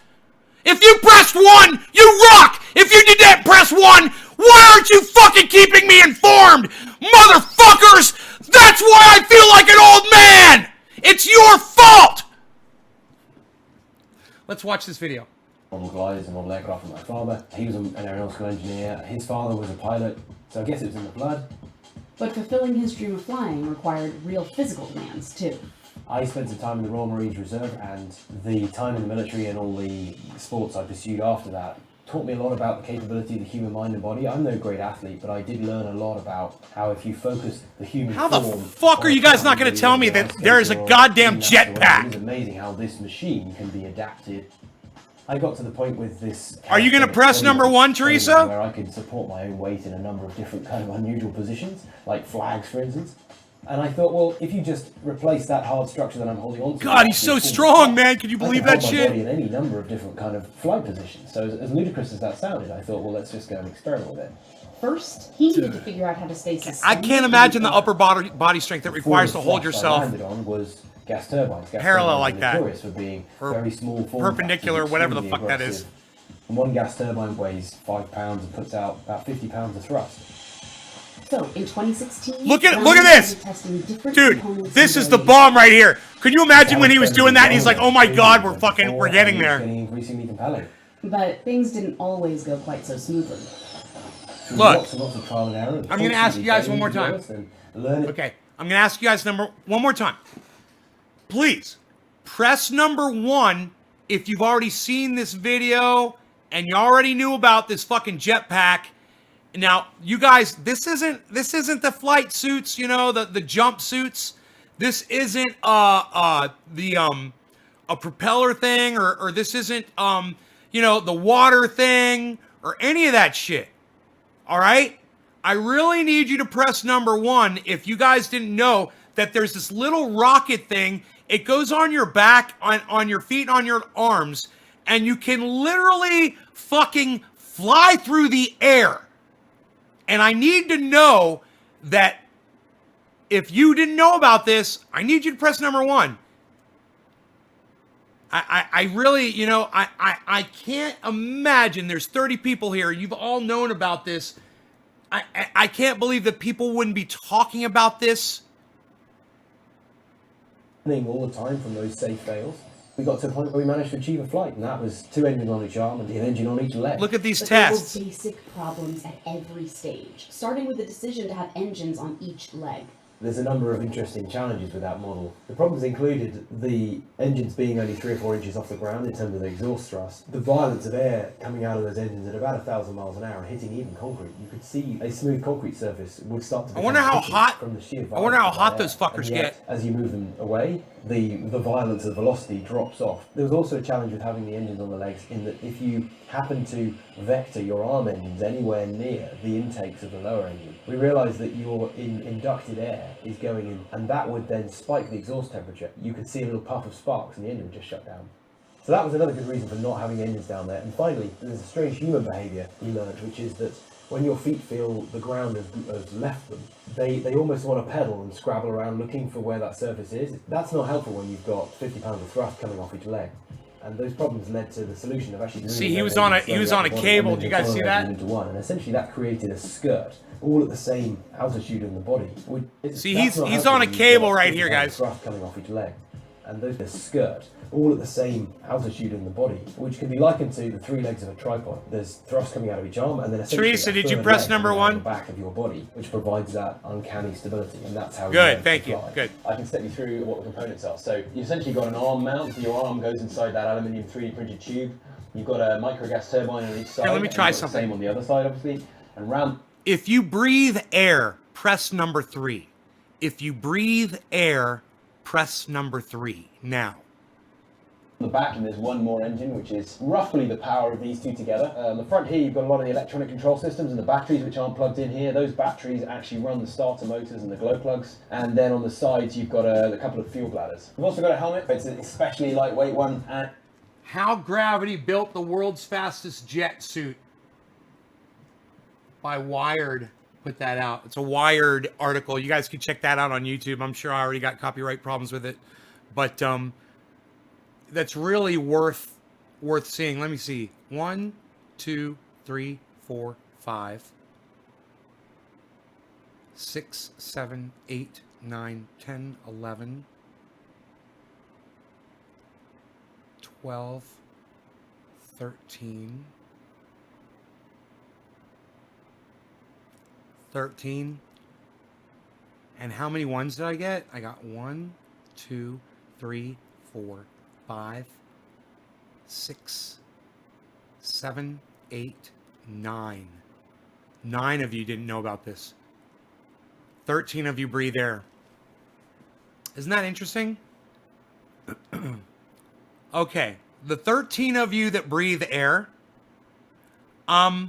If you pressed 1, you rock! If you didn't press 1, why aren't you fucking keeping me informed? Motherfuckers! That's why I feel like an old man! It's your fault! Let's watch this video. Model gliders and model aircraft with my father. He was an aeronautical engineer. His father was a pilot, so I guess it was in the blood. But fulfilling his dream of flying required real physical demands, too. I spent some time in the Royal Marines Reserve, and the time in the military and all the sports I pursued after that taught me a lot about the capability of the human mind and body. I'm no great athlete, but I did learn a lot about how if you focus the human How the form fuck are you guys not going to tell me that there is a goddamn jetpack? It's amazing how this machine can be adapted. I got to the point with this... Are you going to press number 1, Teresa? Where I could support my own weight in a number of different kind of unusual positions, like flags, for instance. And I thought, well, if you just replace that hard structure that I'm holding on to... God, he's so strong, man. Can you believe that shit? I can hold my body in any number of different kind of flight positions. So as ludicrous as that sounded, I thought, well, let's just go and experiment with it. First, he needed to figure out how to stay suspended. I can't imagine the upper body strength it requires to hold yourself. I landed on was gas turbines. Parallel like that. Notorious for being very small form perpendicular, factors, whatever the extremely fuck that is. aggressive. And one gas turbine weighs 5 pounds and puts out about 50 pounds of thrust. So, in 2016... Look at this! Dude, this is the bomb right here. Could you imagine when he was doing that and he's like, oh my god, we're getting there. Getting increasingly compelling. But things didn't always go quite so smoothly. Look, Lots and lots of trial and error. I'm going to ask you guys one more time. Okay, I'm going to ask you guys one more time. Please, press number 1 if you've already seen this video and you already knew about this fucking jetpack. Now, you guys, this isn't the flight suits, you know, the jump suits. This isn't a propeller thing, or this isn't you know, the water thing or any of that shit. All right? I really need you to press number 1 if you guys didn't know that there's this little rocket thing. It goes on your back, on your feet, on your arms, and you can literally fucking fly through the air. And I need to know that if you didn't know about this, I need you to press number 1. I really, you know, I can't imagine there's 30 people here. You've all known about this. I can't believe that people wouldn't be talking about this. All the time from those safe fails. We got to a point where we managed to achieve a flight, and that was 2 engines on each arm and an engine on each leg. Look at these but tests. There were basic problems at every stage, starting with the decision to have engines on each leg. There's a number of interesting challenges with that model. The problems included the engines being only 3 or 4 inches off the ground in terms of the exhaust thrust, the violence of air coming out of those engines at about 1,000 miles an hour and hitting even concrete. You could see a smooth concrete surface would start to. I wonder how hot. From the sheer I wonder how hot violence those of fuckers air. And yet, get. as you move them away, the violence of velocity drops off. There was also a challenge with having the engines on the legs in that if you happen to vector your arm engines anywhere near the intakes of the lower engine, we realised that your inducted air is going in, and that would then spike the exhaust temperature. You could see a little puff of sparks and the engine would just shut down. So that was another good reason for not having engines down there. And finally, there's a strange human behaviour we learned, which is that When your feet feel the ground has left them, they almost want to pedal and scrabble around looking for where that surface is. That's not helpful when you've got 50 pounds of thrust coming off each leg. And those problems led to the solution of actually... See, he was on a cable. Do you guys see that? Into one. And essentially that created a skirt, all at the same altitude in the body. See, he's on a cable right here, guys. Thrust coming off each leg. And those skirt, all at the same altitude in the body, which can be likened to the three legs of a tripod. There's thrust coming out of each arm, and then essentially Teresa, did you press number one? The back of your body, which provides that uncanny stability, and that's how. Good, thank you. Good. I can step you through what the components are. So you've essentially got an arm mount. Your arm goes inside that aluminium 3D printed tube. You've got a micro gas turbine on each side. Here, let me try something. Same on the other side, obviously, and round. If you breathe air, press number 3. If you breathe air, press number 3 now. On the back, and there's one more engine, which is roughly the power of these two together. The front here, you've got a lot of the electronic control systems and the batteries, which aren't plugged in here. Those batteries actually run the starter motors and the glow plugs. And then on the sides, you've got a couple of fuel bladders. We've also got a helmet. It's an especially lightweight one. And How Gravity Built the World's Fastest Jet Suit by Wired. Put that out. It's a Wired article. You guys can check that out on YouTube. I'm sure I already got copyright problems with it, but that's really worth seeing. Let me see. 1, 2, 3, 4, 5, 6, 7, 8, 9, 10, 11, 12, 13. 13. And how many ones did I get? I got 1, 2, 3, 4, 5, 6, 7, 8, 9. 9 of you didn't know about this. 13 of you breathe air. Isn't that interesting? Okay, the 13 of you that breathe air, the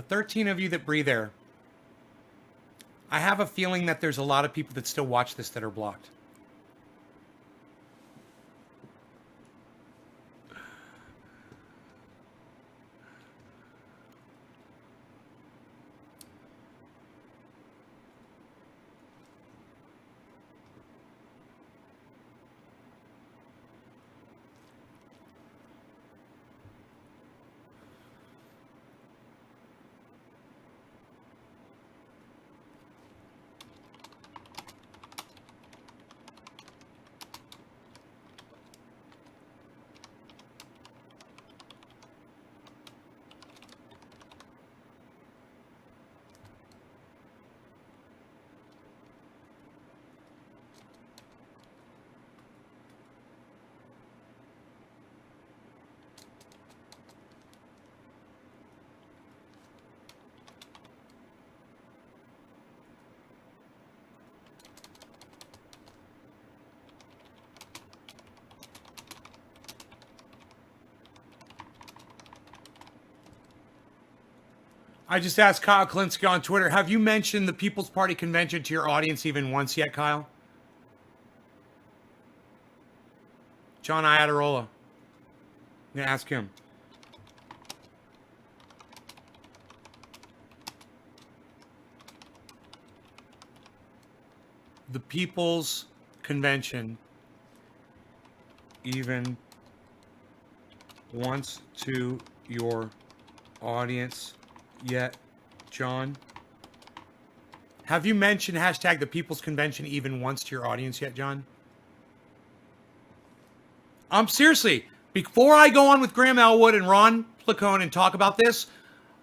13 of you that breathe air, I have a feeling that there's a lot of people that still watch this that are blocked. I just asked Kyle Klinsky on Twitter, have you mentioned the People's Party convention to your audience even once yet, Kyle? John Iadarola. I'm going to ask him. The People's Convention even once to your audience yet, John? Have you mentioned hashtag the People's Convention even once to your audience yet, John? Seriously, before I go on with Graham Elwood and Ron Placone and talk about this,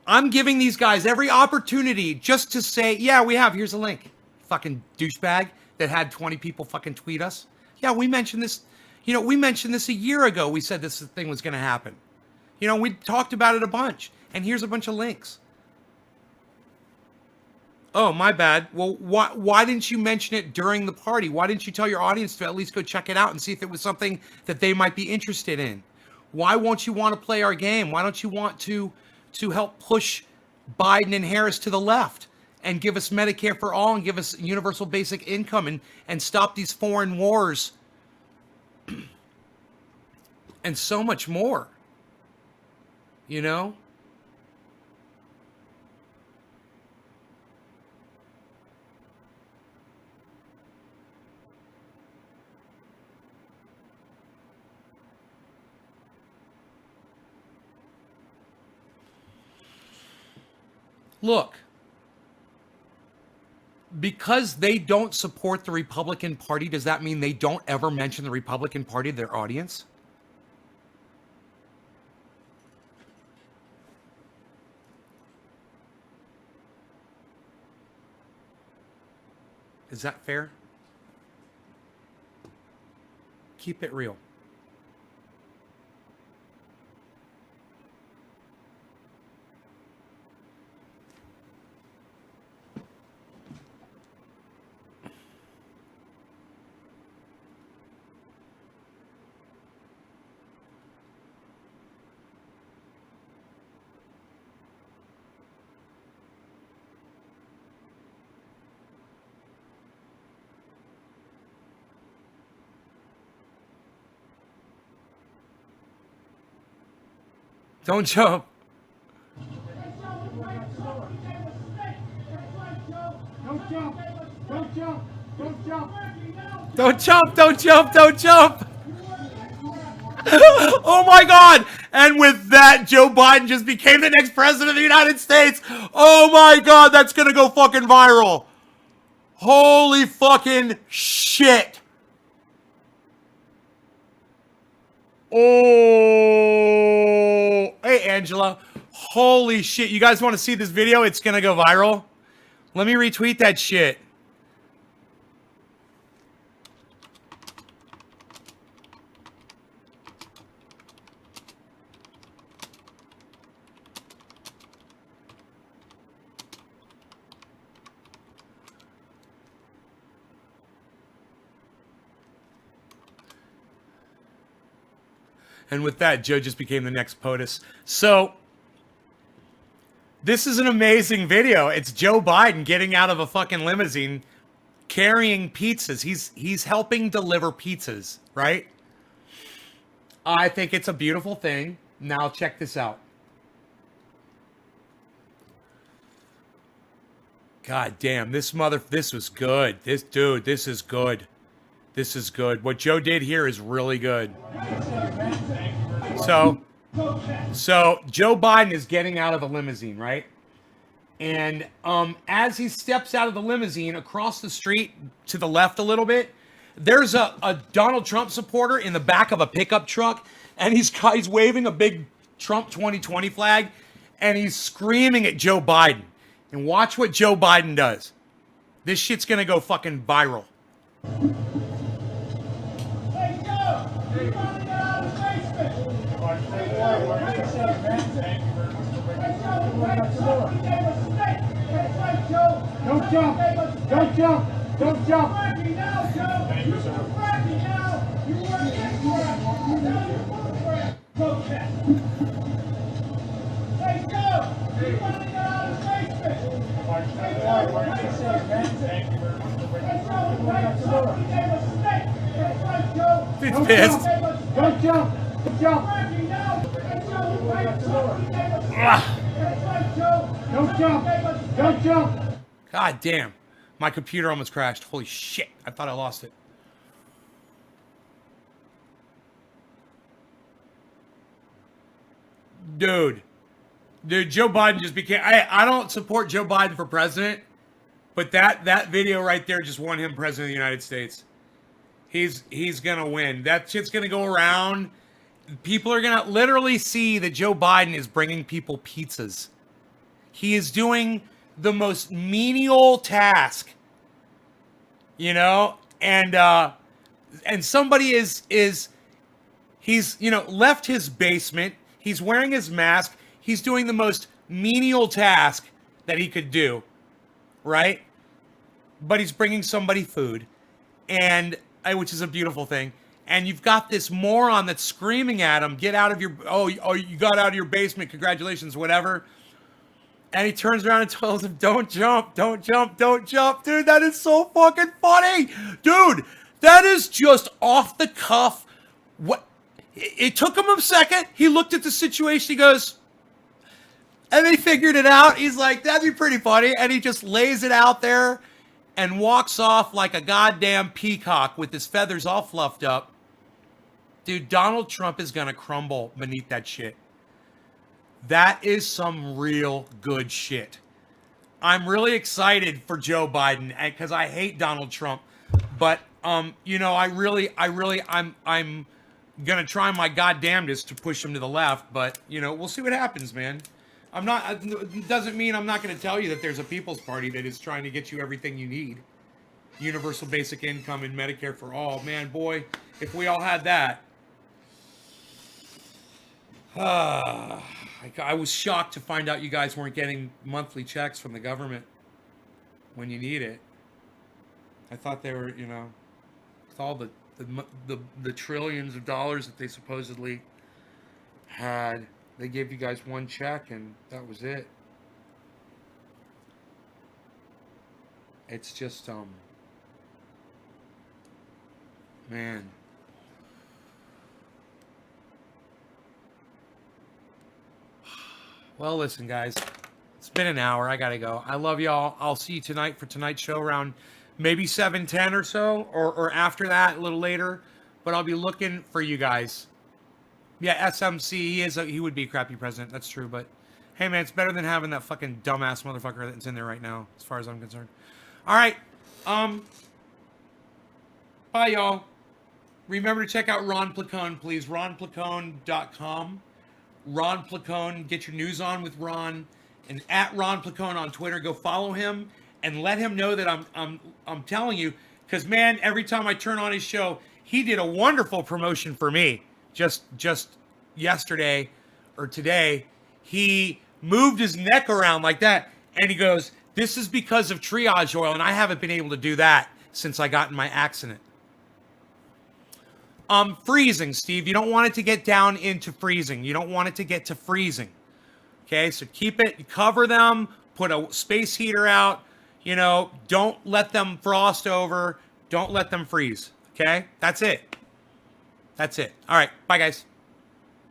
I'm giving these guys every opportunity just to say, yeah, we have, here's a link. Fucking douchebag that had 20 people fucking tweet us. Yeah, we mentioned this, we mentioned this a year ago. We said this thing was going to happen. We talked about it a bunch, and here's a bunch of links. Oh, my bad. Well, why didn't you mention it during the party? Why didn't you tell your audience to at least go check it out and see if it was something that they might be interested in? Why won't you want to play our game? Why don't you want to help push Biden and Harris to the left and give us Medicare for all and give us universal basic income and stop these foreign wars and so much more. You know? Look, because they don't support the Republican Party, does that mean they don't ever mention the Republican Party to their audience? Is that fair? Keep it real. Don't jump. Don't jump! Don't jump! Don't jump! Don't jump, don't jump, don't jump. Oh my God. And with that, Joe Biden just became the next president of the United States. Oh my God, that's going to go fucking viral. Holy fucking shit. Oh, hey Angela. Holy shit. You guys want to see this video? It's going to go viral. Let me retweet that shit. And with that, Joe just became the next POTUS. So, this is an amazing video. It's Joe Biden getting out of a fucking limousine, carrying pizzas. He's helping deliver pizzas, right? I think it's a beautiful thing. Now check this out. God damn, this was good. This is good. This is good. What Joe did here is really good. So Joe Biden is getting out of the limousine, right? And as he steps out of the limousine, across the street to the left a little bit, there's a Donald Trump supporter in the back of a pickup truck, and he's waving a big Trump 2020 flag, and he's screaming at Joe Biden. And watch what Joe Biden does. This shit's gonna go fucking viral. Don't jump! Don't jump! Don't jump! He's pissed. Don't jump! Don't jump! Don't jump! Don't jump! God damn. My computer almost crashed. Holy shit. I thought I lost it. Dude, Joe Biden just became... I don't support Joe Biden for president, but that video right there just won him president of the United States. He's gonna win. That shit's gonna go around. People are gonna literally see that Joe Biden is bringing people pizzas. He is doing the most menial task, you know, and somebody is he's, you know, left his basement. He's wearing his mask. He's doing the most menial task that he could do, right? But he's bringing somebody food, and which is a beautiful thing. And you've got this moron that's screaming at him, "Get out of your you got out of your basement. Congratulations, whatever." And he turns around and tells him, "Don't jump, don't jump, don't jump." Dude, that is so fucking funny. Dude, that is just off the cuff. What? It took him a second. He looked at the situation. He goes, and they figured it out. He's like, that'd be pretty funny. And he just lays it out there and walks off like a goddamn peacock with his feathers all fluffed up. Dude, Donald Trump is going to crumble beneath that shit. That is some real good shit. I'm really excited for Joe Biden because I hate Donald Trump. But, you know, I'm going to try my goddamnedest to push him to the left. But, you know, we'll see what happens, man. It doesn't mean I'm not going to tell you that there's a People's Party that is trying to get you everything you need. Universal basic income and Medicare for all. Man, boy, if we all had that. I was shocked to find out you guys weren't getting monthly checks from the government when you need it. I thought they were, you know, with all the trillions of dollars that they supposedly had, they gave you guys one check and that was it. It's just, man. Well, listen, guys, it's been an hour. I gotta go. I love y'all. I'll see you tonight for tonight's show around maybe 7:10 or so, or after that, a little later. But I'll be looking for you guys. Yeah, SMC, he would be a crappy president. That's true. But hey, man, it's better than having that fucking dumbass motherfucker that's in there right now, as far as I'm concerned. All right. Bye, y'all. Remember to check out Ron Placone, please. RonPlacone.com. Ron Placone, get your news on with Ron, and at Ron Placone on Twitter. Go follow him and let him know that I'm telling you, because man, every time I turn on his show, he did a wonderful promotion for me. Just yesterday or today, he moved his neck around like that, and he goes, "This is because of triage oil," and I haven't been able to do that since I got in my accident. Freezing, Steve. You don't want it to get down into freezing. You don't want it to get to freezing. Okay, so keep it, cover them, put a space heater out, you know, don't let them frost over, don't let them freeze. Okay, that's it. That's it. All right, bye, guys.